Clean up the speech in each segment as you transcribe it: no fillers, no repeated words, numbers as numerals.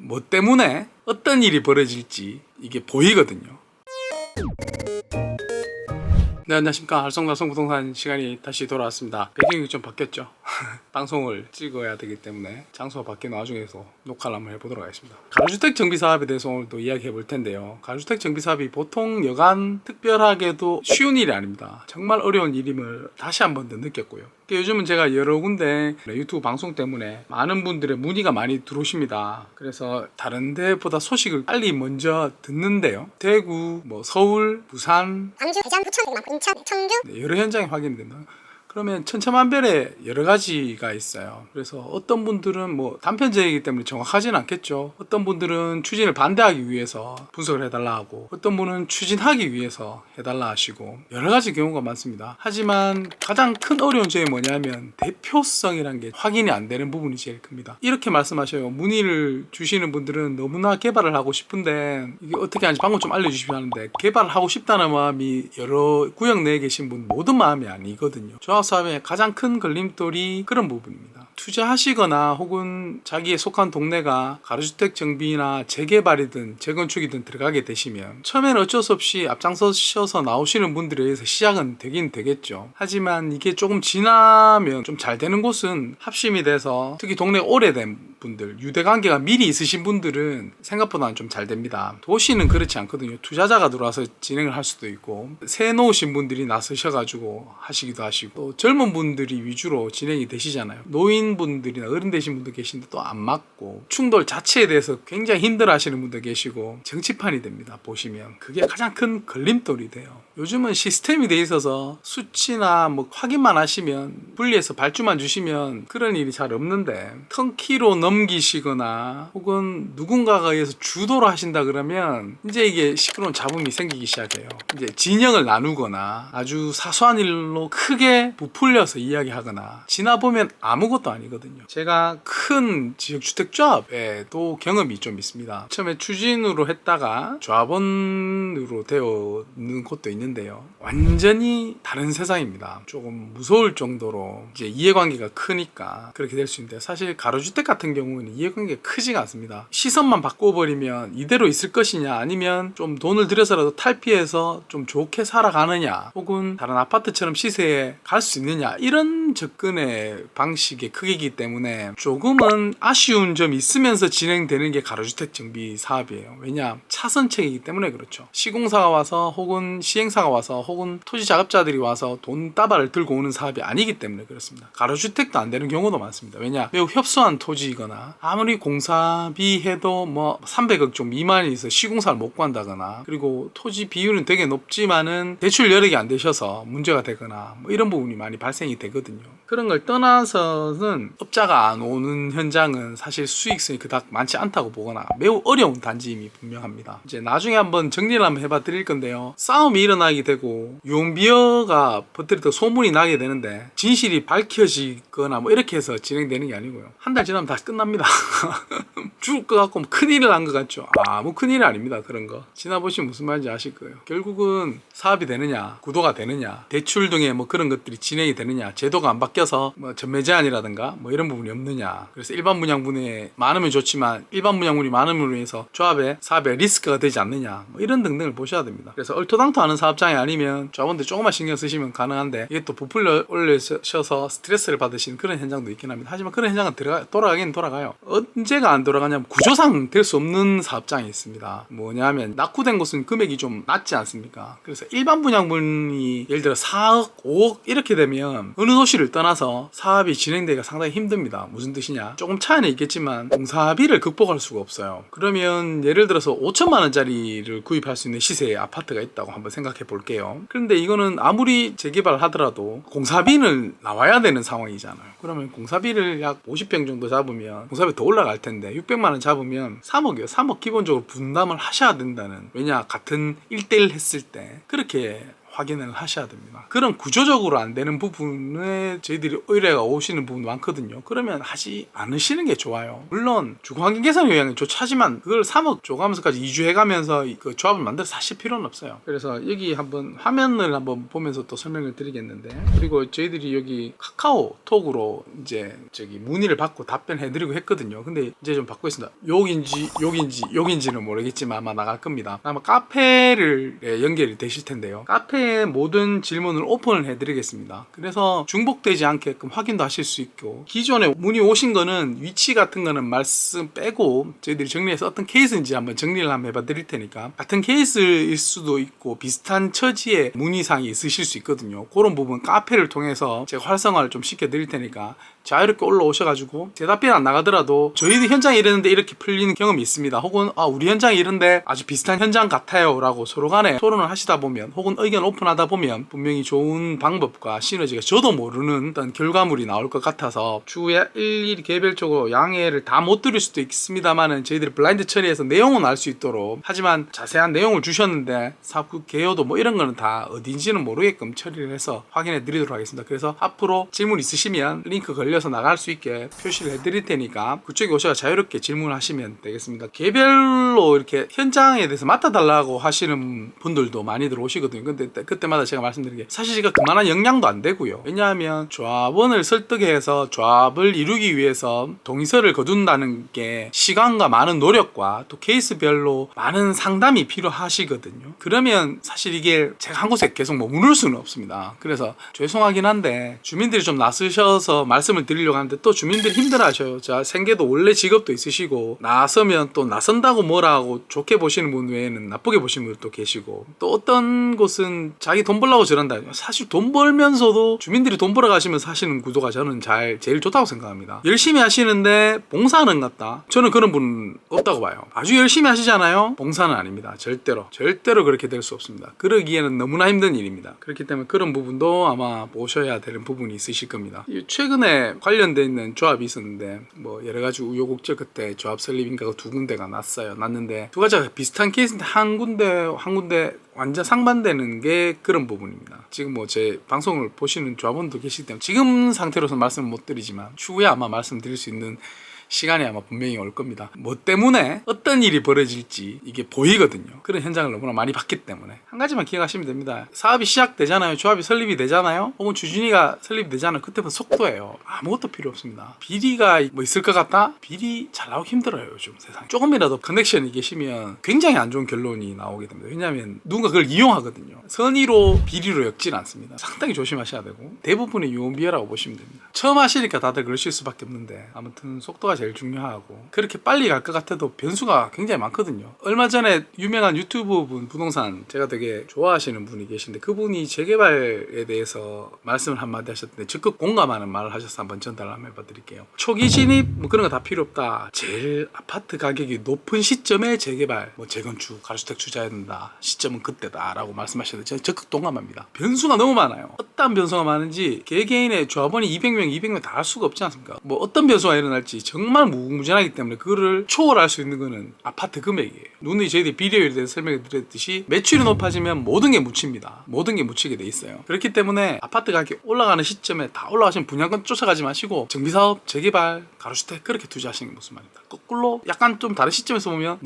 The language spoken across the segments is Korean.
뭐 때문에 어떤 일이 벌어질지 이게 보이거든요. 네, 안녕하십니까. 알쏭달쏭 부동산 시간이 다시 돌아왔습니다. 배경이 좀 바뀌었죠. 방송을 찍어야 되기 때문에 장소가 바뀐 와중에서 녹화를 한번 해보도록 하겠습니다. 가로주택 정비사업에 대해서 오늘 또 이야기해 볼 텐데요. 가로주택 정비사업이 보통 여간 특별하게도 쉬운 일이 아닙니다. 정말 어려운 일임을 다시 한 번 더 느꼈고요. 요즘은 제가 여러 군데 유튜브 방송 때문에 많은 분들의 문의가 많이 들어오십니다. 그래서 다른 데보다 소식을 빨리 먼저 듣는데요. 대구, 서울, 부산, 광주, 대전, 부천, 인천, 청주 여러 현장이 확인된다. 그러면 천차만별의 여러 가지가 있어요. 그래서 어떤 분들은 단편적이기 때문에 정확하진 않겠죠. 어떤 분들은 추진을 반대하기 위해서 분석을 해달라 하고, 어떤 분은 추진하기 위해서 해달라 하시고, 여러 가지 경우가 많습니다. 하지만 가장 큰 어려운 점이 뭐냐면 대표성이란 게 확인이 안 되는 부분이 제일 큽니다. 이렇게 말씀하셔요. 문의를 주시는 분들은 너무나 개발을 하고 싶은데 이게 어떻게 하는지 방법 좀 알려주시면 하는데, 개발을 하고 싶다는 마음이 여러 구역 내에 계신 분 모든 마음이 아니거든요. 조합사업의 가장 큰 걸림돌이 그런 부분입니다. 투자하시거나 혹은 자기의 속한 동네가 가로주택 정비나 재개발이든 재건축이든 들어가게 되시면 처음에는 어쩔 수 없이 앞장서셔서 나오시는 분들에 의해서 시작은 되긴 되겠죠. 하지만 이게 조금 지나면 좀 잘 되는 곳은 합심이 돼서, 특히 동네 오래된 분들, 유대관계가 미리 있으신 분들은 생각보다는 좀 잘 됩니다. 도시는 그렇지 않거든요. 투자자가 들어와서 진행을 할 수도 있고, 새 놓으신 분들이 나서셔가지고 하시기도 하시고, 또 젊은 분들이 위주로 진행이 되시잖아요. 노인분들이나 어른 되신 분들 계신데 또 안 맞고, 충돌 자체에 대해서 굉장히 힘들어 하시는 분들 계시고, 정치판이 됩니다. 보시면 그게 가장 큰 걸림돌이 돼요. 요즘은 시스템이 돼 있어서 수치나 확인만 하시면, 분리해서 발주만 주시면 그런 일이 잘 없는데, 턴키로 넘기시거나 혹은 누군가가 의해서 주도를 하신다 그러면 이제 이게 시끄러운 잡음이 생기기 시작해요. 이제 진영을 나누거나 아주 사소한 일로 크게 부풀려서 이야기하거나, 지나보면 아무것도 아니거든요. 제가 큰 지역주택조합에도 경험이 좀 있습니다. 처음에 추진으로 했다가 조합원으로 되어 있는 곳도 있는데요. 완전히 다른 세상입니다. 조금 무서울 정도로 이제 이해관계가 크니까 그렇게 될 수 있는데, 사실 가로주택 같은 경우는 이해관계가 크지가 않습니다. 시선만 바꿔버리면 이대로 있을 것이냐, 아니면 좀 돈을 들여서라도 탈피해서 좀 좋게 살아가느냐, 혹은 다른 아파트처럼 시세에 갈 수 있느냐, 이런 접근의 방식의 크기이기 때문에 조금은 아쉬운 점이 있으면서 진행되는 게 가로주택 정비 사업이에요. 왜냐? 차선책이기 때문에 그렇죠. 시공사가 와서 혹은 시행사가 와서 혹은 토지작업자들이 와서 돈 따발을 들고 오는 사업이 아니기 때문에 그렇습니다. 가로주택도 안 되는 경우도 많습니다. 왜냐? 매우 협소한 토지이거나, 아무리 공사비 해도 300억 좀 미만이 있어 시공사를 못 구한다거나, 그리고 토지 비율은 되게 높지만은 대출 여력이 안 되셔서 문제가 되거나, 이런 부분이 많이 발생이 되거든요. 그런 걸 떠나서는 업자가 안 오는 현장은 사실 수익성이 그닥 많지 않다고 보거나 매우 어려운 단지임이 분명합니다. 이제 나중에 한번 정리를 한번 해봐 드릴 건데요. 싸움이 일어나게 되고 유흥비어가 퍼뜨리다 소문이 나게 되는데, 진실이 밝혀지거나 이렇게 해서 진행되는 게 아니고요. 한 달 지나면 다시 끝납니다. 죽을 것 같고 큰일을 한 것 같죠. 아무 큰일이 아닙니다. 그런 거 지나보시면 무슨 말인지 아실 거예요. 결국은 사업이 되느냐, 구도가 되느냐, 대출 등의 그런 것들이 진행이 되느냐, 제도가 안 바뀌어서 전매 제한이라든가 이런 부분이 없느냐. 그래서 일반 분양분이 많으면 좋지만 일반 분양분이 많음으로 인해서 조합의 사업에 리스크가 되지 않느냐, 이런 등등을 보셔야 됩니다. 그래서 얼토당토하는 사업장이 아니면 조합원들 조금만 신경 쓰시면 가능한데, 이게 또 부풀려 올리셔서 스트레스를 받으시는 그런 현장도 있긴 합니다. 하지만 그런 현장은 돌아가긴 돌아가요. 언제가 안 돌아가냐면 구조상 될 수 없는 사업장이 있습니다. 뭐냐면 낙후된 곳은 금액이 좀 낮지 않습니까? 그래서 일반 분양분이 예를 들어 4억, 5억 이렇게 되면 어느 도시를 떠나서 사업이 진행되기가 상당히 힘듭니다. 무슨 뜻이냐? 조금 차이는 있겠지만 공사비를 극복할 수가 없어요. 그러면 예를 들어서 5천만 원짜리를 구입할 수 있는 시세의 아파트가 있다고 한번 생각해 볼게요. 그런데 이거는 아무리 재개발을 하더라도 공사비는 나와야 되는 상황이잖아요. 그러면 공사비를 약 50평 정도 잡으면 공사비 더 올라갈 텐데, 600만 원 잡으면 3억이요. 3억 기본적으로 분담을 하셔야 된다는, 왜냐? 같은 1대1 했을 때 그렇게 확인을 하셔야 됩니다. 그런 구조적으로 안 되는 부분에 저희들이 의뢰가 오시는 부분 많거든요. 그러면 하지 않으시는 게 좋아요. 물론 주거환경 개선 요양이 좋차지만 그걸 3억 줘가면서까지 2주 해가면서 그 조합을 만들어서 하실 필요는 없어요. 그래서 여기 한번 화면을 한번 보면서 또 설명을 드리겠는데, 그리고 저희들이 여기 카카오톡으로 이제 저기 문의를 받고 답변해드리고 했거든요. 근데 이제 좀 받고 있습니다. 욕인지는 모르겠지만 아마 나갈 겁니다. 아마 카페를 연결이 되실 텐데요. 카페 모든 질문을 오픈을 해드리겠습니다. 그래서 중복되지 않게끔 확인도 하실 수 있고, 기존에 문의 오신 거는 위치 같은 거는 말씀 빼고 저희들이 정리해서 어떤 케이스인지 한번 정리를 한번 해봐 드릴 테니까, 같은 케이스일 수도 있고 비슷한 처지의 문의사항이 있으실 수 있거든요. 그런 부분 카페를 통해서 제가 활성화를 좀 시켜 드릴 테니까 자유롭게 올라오셔가지고 대답이 안 나가더라도 저희도 현장에 이랬는데 이렇게 풀리는 경험이 있습니다. 혹은 우리 현장에 이런데 아주 비슷한 현장 같아요 라고 서로 간에 토론을 하시다 보면, 혹은 의견 오픈하다 보면 분명히 좋은 방법과 시너지가 저도 모르는 어떤 결과물이 나올 것 같아서 추후에 일일이 개별적으로 양해를 다 못 드릴 수도 있습니다만은 저희들이 블라인드 처리해서 내용은 알 수 있도록, 하지만 자세한 내용을 주셨는데 사업 개요도 뭐 이런 거는 다 어딘지는 모르게끔 처리를 해서 확인해 드리도록 하겠습니다. 그래서 앞으로 질문 있으시면 링크 걸려서 나갈 수 있게 표시를 해 드릴 테니까 그쪽에 오셔서 자유롭게 질문하시면 되겠습니다. 개별로 이렇게 현장에 대해서 맡아달라고 하시는 분들도 많이들 오시거든요. 근데 그때마다 제가 말씀드린 게 사실 제가 그만한 역량도 안 되고요. 왜냐하면 조합원을 설득해서 조합을 이루기 위해서 동의서를 거둔다는 게 시간과 많은 노력과 또 케이스별로 많은 상담이 필요하시거든요. 그러면 사실 이게 제가 한 곳에 계속 머무를 수는 없습니다. 그래서 죄송하긴 한데 주민들이 좀 나서셔서 말씀을 드리려고 하는데 또 주민들이 힘들어하셔요. 자, 생계도 원래 직업도 있으시고 나서면 또 나선다고 뭐라고 좋게 보시는 분 외에는 나쁘게 보시는 분도 계시고, 또 어떤 곳은 자기 돈 벌려고 저런다. 사실 돈 벌면서도 주민들이 돈 벌어 가시면서 하시는 구도가 저는 제일 좋다고 생각합니다. 열심히 하시는데 봉사하는 것 같다. 저는 그런 분 없다고 봐요. 아주 열심히 하시잖아요. 봉사는 아닙니다. 절대로 그렇게 될 수 없습니다. 그러기에는 너무나 힘든 일입니다. 그렇기 때문에 그런 부분도 아마 보셔야 되는 부분이 있으실 겁니다. 최근에 관련돼 있는 조합이 있었는데 뭐 여러 가지 우여곡절 그때 조합 설립인가가 2군데가 났는데 두 가지가 비슷한 케이스인데 한 군데 완전 상반되는 게 그런 부분입니다. 지금 뭐 제 방송을 보시는 조합원도 계시기 때문에 지금 상태로서 말씀을 못 드리지만 추후에 아마 말씀드릴 수 있는 시간이 아마 분명히 올 겁니다. 뭐 때문에 어떤 일이 벌어질지 이게 보이거든요. 그런 현장을 너무나 많이 봤기 때문에 한 가지만 기억하시면 됩니다. 사업이 시작되잖아요. 조합이 설립이 되잖아요. 혹은 주진이가 설립이 되잖아요. 그때부터 속도예요. 아무것도 필요 없습니다. 비리가 뭐 있을 것 같다? 비리 잘 나오기 힘들어요. 요즘 세상. 조금이라도 커넥션이 계시면 굉장히 안 좋은 결론이 나오게 됩니다. 왜냐하면 누군가 그걸 이용하거든요. 선의로 비리로 엮진 않습니다. 상당히 조심하셔야 되고 대부분의 유언비어라고 보시면 됩니다. 처음 하시니까 다들 그러실 수밖에 없는데 아무튼 속도가 제일 중요하고, 그렇게 빨리 갈 것 같아도 변수가 굉장히 많거든요. 얼마 전에 유명한 유튜브 분, 부동산 제가 되게 좋아하시는 분이 계신데 그분이 재개발에 대해서 말씀을 한마디 하셨는데 적극 공감하는 말을 하셔서 한번 전달 한번 해봐드릴게요. 초기 진입 뭐 그런 거 다 필요 없다. 제일 아파트 가격이 높은 시점에 재개발, 뭐 재건축, 가주택 투자해야 된다. 시점은 그때다 라고 말씀하셨는데 제가 적극 동감합니다. 변수가 너무 많아요. 어떤 변수가 많은지 개개인의 조합원이 200명 다 할 수가 없지 않습니까? 뭐 어떤 변수가 일어날지 정말 무궁무진하기 때문에 그거를 초월할 수 있는 거는 아파트 금액이에요. 누누이 저희들이 비례율에 대해서 설명해 드렸듯이 매출이 높아지면 모든 게 묻힙니다. 모든 게 묻히게 돼 있어요. 그렇기 때문에 아파트 가격이 올라가는 시점에 다 올라가시면 분양권 쫓아가지 마시고 정비사업, 재개발, 가로주택 그렇게 투자하시는 게 무슨 말입니다. 거꾸로 약간 좀 다른 시점에서 보면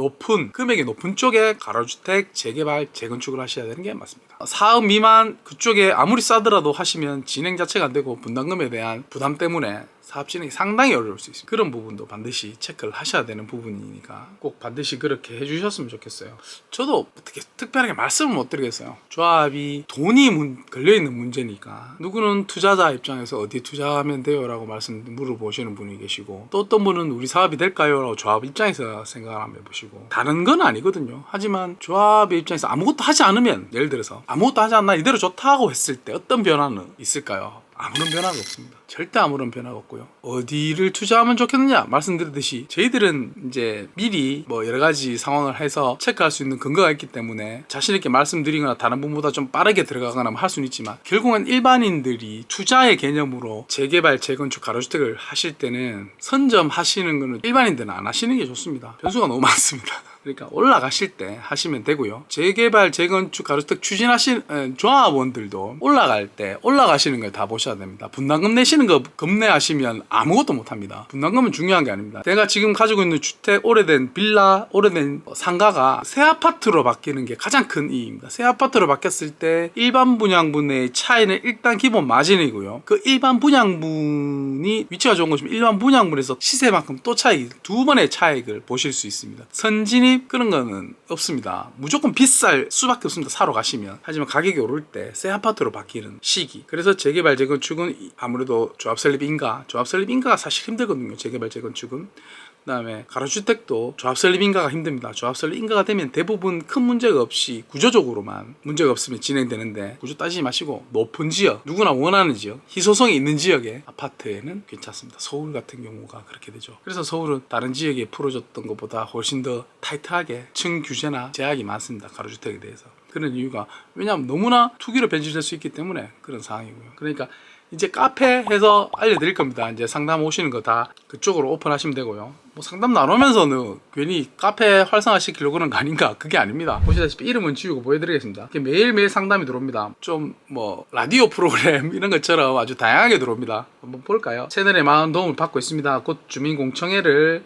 금액이 높은 쪽에 가로주택, 재개발, 재건축을 하셔야 되는 게 맞습니다. 4억 미만 그쪽에 아무리 싸더라도 하시면 진행 자체가 안 되고 분담금에 대한 부담 때문에 사업 진행이 상당히 어려울 수 있습니다. 그런 부분도 반드시 체크를 하셔야 되는 부분이니까 꼭 반드시 그렇게 해주셨으면 좋겠어요. 저도 어떻게 특별하게 말씀을 못 드리겠어요. 조합이 돈이 걸려있는 문제니까 누구는 투자자 입장에서 어디 투자하면 돼요? 라고 물어보시는 분이 계시고, 또 어떤 분은 우리 사업이 될까요? 라고 조합 입장에서 생각을 한번 해보시고, 다른 건 아니거든요. 하지만 조합의 입장에서 아무것도 하지 않으면, 예를 들어서 아무것도 하지 않나 이대로 좋다고 했을 때 어떤 변화는 있을까요? 아무런 변화가 없습니다. 절대 아무런 변화가 없고요. 어디를 투자하면 좋겠느냐 말씀드렸듯이 저희들은 이제 미리 뭐 여러 가지 상황을 해서 체크할 수 있는 근거가 있기 때문에 자신 있게 말씀드리거나 다른 분보다 좀 빠르게 들어가거나 할 수는 있지만, 결국은 일반인들이 투자의 개념으로 재개발, 재건축, 가로주택을 하실 때는 선점하시는 거는 일반인들은 안 하시는 게 좋습니다. 변수가 너무 많습니다. 그러니까 올라가실 때 하시면 되고요. 재개발, 재건축, 가로주택 추진하시는 조합원들도 올라갈 때 올라가시는 걸 다 보셔야 됩니다. 분담금 내시는 거 겁내하시면 아무것도 못합니다. 분담금은 중요한 게 아닙니다. 내가 지금 가지고 있는 주택, 오래된 빌라, 오래된 상가가 새 아파트로 바뀌는 게 가장 큰 이익입니다. 새 아파트로 바뀌었을 때 일반 분양분의 차이는 일단 기본 마진이고요. 그 일반 분양분이 위치가 좋은 것이면 일반 분양분에서 시세만큼 또 차익, 두 번의 차익을 보실 수 있습니다. 선진입 그런 거는 없습니다. 무조건 비쌀 수밖에 없습니다. 사러 가시면. 하지만 가격이 오를 때 새 아파트로 바뀌는 시기. 그래서 재개발, 재건축은 아무래도 조합 설립 인가가 사실 힘들거든요. 재개발, 재건축은. 그 다음에 가로주택도 조합 설립 인가가 힘듭니다. 조합 설립 인가가 되면 대부분 큰 문제가 없이 구조적으로만 문제가 없으면 진행되는데, 구조 따지지 마시고 높은 지역, 누구나 원하는 지역, 희소성이 있는 지역의 아파트에는 괜찮습니다. 서울 같은 경우가 그렇게 되죠. 그래서 서울은 다른 지역에 풀어줬던 것보다 훨씬 더 타이트하게 층 규제나 제약이 많습니다. 가로주택에 대해서. 그런 이유가, 왜냐하면 너무나 투기로 변질될 수 있기 때문에 그런 상황이고요. 그러니까 이제 카페 해서 알려드릴 겁니다. 이제 상담 오시는 거 다 그쪽으로 오픈하시면 되고요. 뭐 상담 나누면서는 괜히 카페 활성화 시키려고 그런 거 아닌가? 그게 아닙니다. 보시다시피 이름은 지우고 보여드리겠습니다. 매일매일 상담이 들어옵니다. 좀 뭐 라디오 프로그램 이런 것처럼 아주 다양하게 들어옵니다. 한번 볼까요? 채널에 많은 도움을 받고 있습니다. 곧 주민공청회를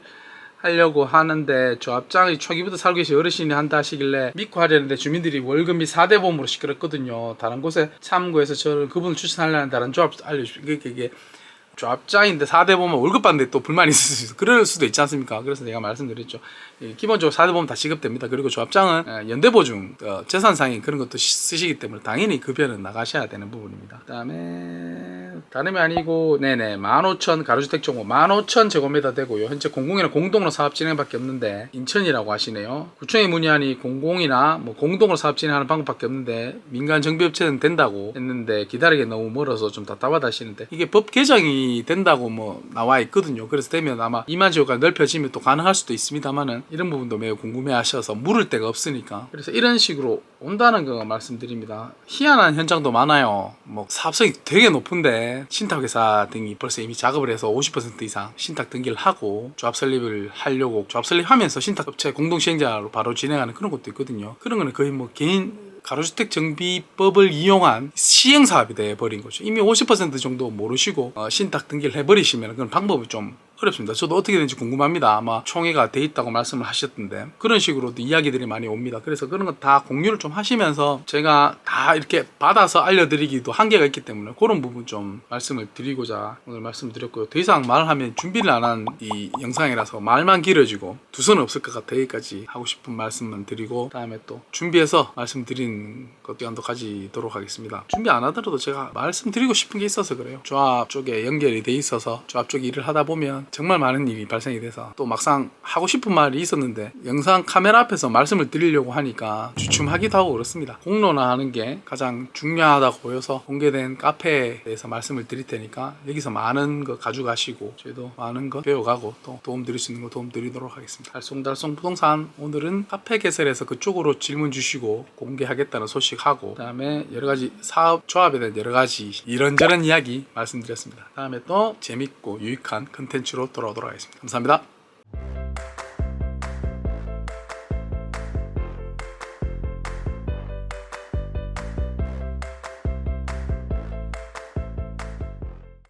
하려고 하는데 조합장이 초기부터 살고 계신 어르신이 한다 하시길래 믿고 하려는데 주민들이 월급이 4대 보험으로 시끄럽거든요. 다른 곳에 참고해서 저를 그분을 추천하려는 다른 조합 알려주시고, 이게 조합장인데 4대 보험 월급 받는데 또 불만이 있을 수 있어요. 그럴 수도 있지 않습니까? 그래서 제가 말씀드렸죠. 기본적으로 4대 보험 다 지급됩니다. 그리고 조합장은 연대보증, 재산상인 그런 것도 쓰시기 때문에 당연히 급여는 나가셔야 되는 부분입니다. 그 다음에 다름이 아니고 15,000 가로주택 정보 15,000 제곱미터 되고요. 현재 공공이나 공동으로 사업 진행밖에 없는데 인천이라고 하시네요. 구청에 문의하니 공공이나 뭐 공동으로 사업 진행하는 방법밖에 없는데 민간 정비업체는 된다고 했는데 기다리기 너무 멀어서 좀 답답하다 하시는데, 이게 법 개정이 된다고 뭐 나와 있거든요. 그래서 되면 아마 2만 제곱가 넓혀지면 또 가능할 수도 있습니다만은 이런 부분도 매우 궁금해 하셔서 물을 데가 없으니까, 그래서 이런 식으로 온다는 거 말씀드립니다. 희한한 현장도 많아요. 뭐 사업성이 되게 높은데 신탁회사 등이 벌써 이미 작업을 해서 50% 이상 신탁 등기를 하고 조합 설립을 하려고 조합 설립하면서 신탁업체 공동시행자로 바로 진행하는 그런 것도 있거든요. 그런 거는 거의 뭐 개인 가로주택 정비법을 이용한 시행사업이 돼버린 거죠. 이미 50% 정도 모르시고 신탁 등기를 해버리시면 그건 방법이 좀 어렵습니다. 저도 어떻게 되는지 궁금합니다. 아마 총회가 돼 있다고 말씀을 하셨던데 그런 식으로도 이야기들이 많이 옵니다. 그래서 그런 거 다 공유를 좀 하시면서 제가 다 이렇게 받아서 알려드리기도 한계가 있기 때문에 그런 부분 좀 말씀을 드리고자 오늘 말씀드렸고요. 더 이상 말하면 준비를 안 한 이 영상이라서 말만 길어지고 두 손은 없을 것 같아 여기까지 하고 싶은 말씀만 드리고, 다음에 또 준비해서 말씀드리는 것도 가지도록 하겠습니다. 준비 안 하더라도 제가 말씀드리고 싶은 게 있어서 그래요. 조합 쪽에 연결이 돼 있어서 조합 쪽 일을 하다 보면 정말 많은 일이 발생이 돼서 또 막상 하고 싶은 말이 있었는데 영상 카메라 앞에서 말씀을 드리려고 하니까 주춤하기도 하고 그렇습니다. 공론화하는 게 가장 중요하다고 보여서 공개된 카페에 대해서 말씀을 드릴 테니까 여기서 많은 거 가져가시고 저희도 많은 거 배워가고 또 도움 드릴 수 있는 거 도움 드리도록 하겠습니다. 달송달송 부동산, 오늘은 카페 개설해서 그쪽으로 질문 주시고 공개하겠다는 소식하고, 그 다음에 여러가지 사업 조합에 대한 여러가지 이런저런 이야기 말씀드렸습니다. 다음에 또 재밌고 유익한 컨텐츠로 돌아오도록 하겠습니다. 감사합니다.